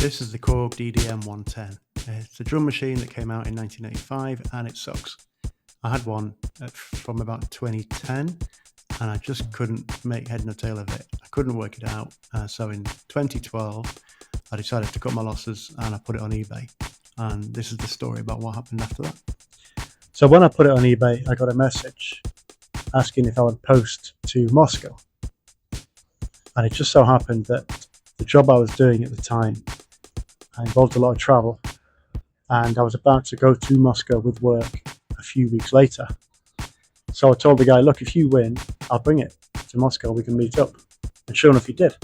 This is the Korg DDM-110. It's a drum machine that came out in 1985 and it sucks. I had one from about 2010 and I just couldn't make head nor tail of it. I couldn't work it out. So in 2012, I decided to cut my losses and I put it on eBay. And this is the story about what happened after that. So when I put it on eBay, I got a message asking if I would post to Moscow. And it just so happened that the job I was doing at the time involved a lot of travel, and I was about to go to Moscow with work a few weeks later. So I told the guy, look, if you win, I'll bring it to Moscow, we can meet up. And sure enough, he did.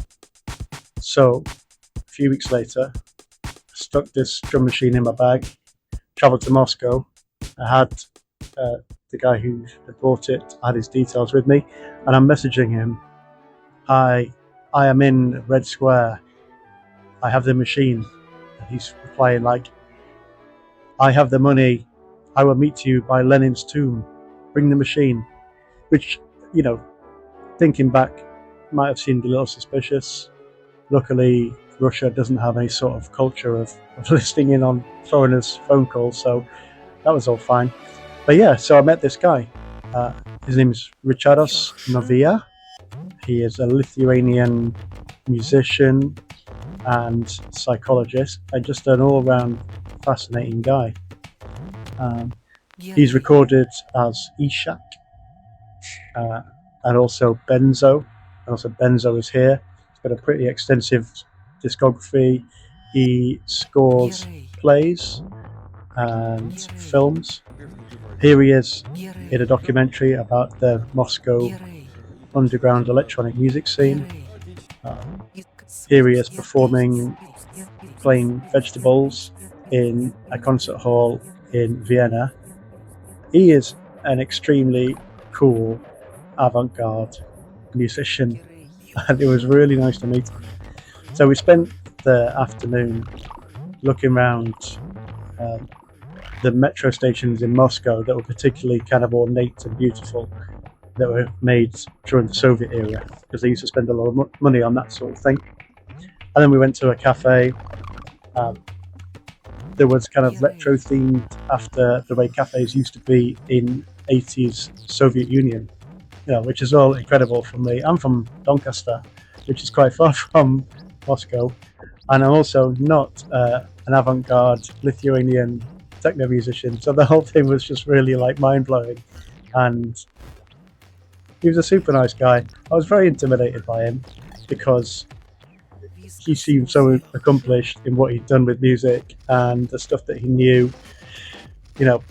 So a few weeks later, I stuck this drum machine in my bag, travelled to Moscow. I had the guy who had bought it, I had his details with me, and I'm messaging him, I am in Red Square, I have the machine. And he's replying like, I have the money, I will meet you by Lenin's tomb, bring the machine. Which, you know, thinking back, might have seemed a little suspicious. Luckily, Russia doesn't have any sort of culture of listening in on foreigners' phone calls, so that was all fine. But yeah, so I met this guy. His name is Richardas Norvila. He is a Lithuanian musician and psychologist, and just an all-round fascinating guy. He's recorded as Ishak and also Benzo. And also Benzo is here. He's got a pretty extensive discography. He scores plays and films. Here he is in a documentary about the Moscow underground electronic music scene. Here he is performing, playing vegetables in a concert hall in Vienna. He is an extremely cool avant-garde musician, and it was really nice to meet him. So we spent the afternoon looking around the metro stations in Moscow that were particularly kind of ornate and beautiful, that were made during the Soviet era, because they used to spend a lot of money on that sort of thing. And then we went to a cafe. There was kind of retro themed after the way cafes used to be in 80s Soviet Union, you know, which is all incredible for me. I'm from Doncaster, which is quite far from Moscow, and I'm also not an avant-garde Lithuanian techno musician, so the whole thing was just really like mind-blowing. And he was a super nice guy. I was very intimidated by him because he seemed so accomplished in what he'd done with music and the stuff that he knew. You know,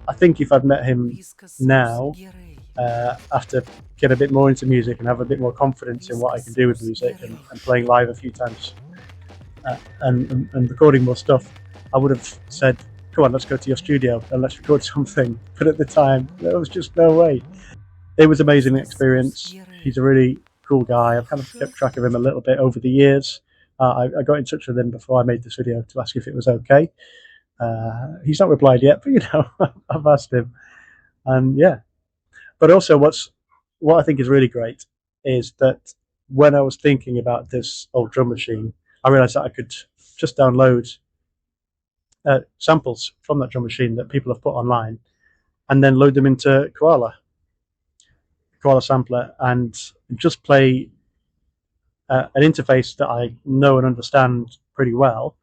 I think if I'd met him now, after get a bit more into music and have a bit more confidence in what I can do with music and playing live a few times and recording more stuff, I would have said, come on, let's go to your studio and let's record something. But at the time, there was just no way. It was an amazing experience. He's a really cool guy. I've kind of kept track of him a little bit over the years. I got in touch with him before I made this video to ask if it was okay. He's not replied yet, but you know, I've asked him. And yeah. But also what I think is really great is that when I was thinking about this old drum machine, I realized that I could just download samples from that drum machine that people have put online and then load them into Koala sampler and just play an interface that I know and understand pretty well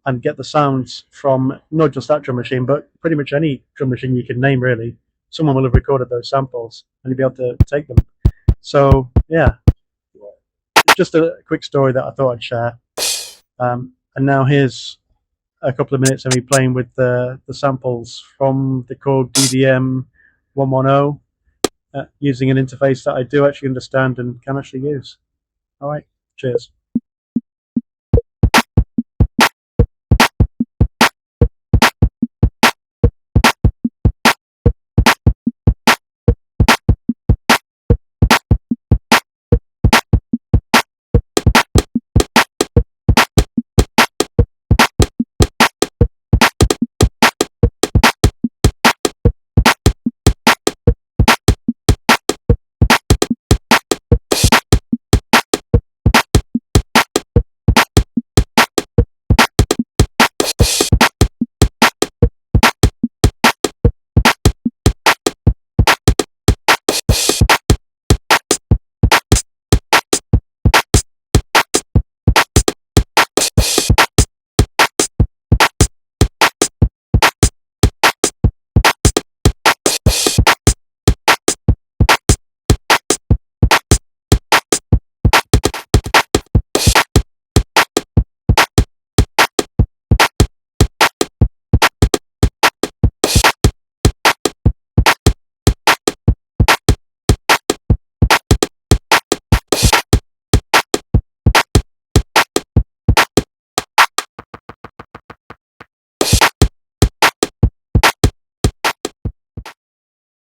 and get the sounds from not just that drum machine, but pretty much any drum machine you can name, really. Someone will have recorded those samples and you'll be able to take them. So yeah, just a quick story that I thought I'd share. And now here's a couple of minutes of me playing with the samples from the Korg DDM-110, using an interface that I do actually understand and can actually use. All right, cheers.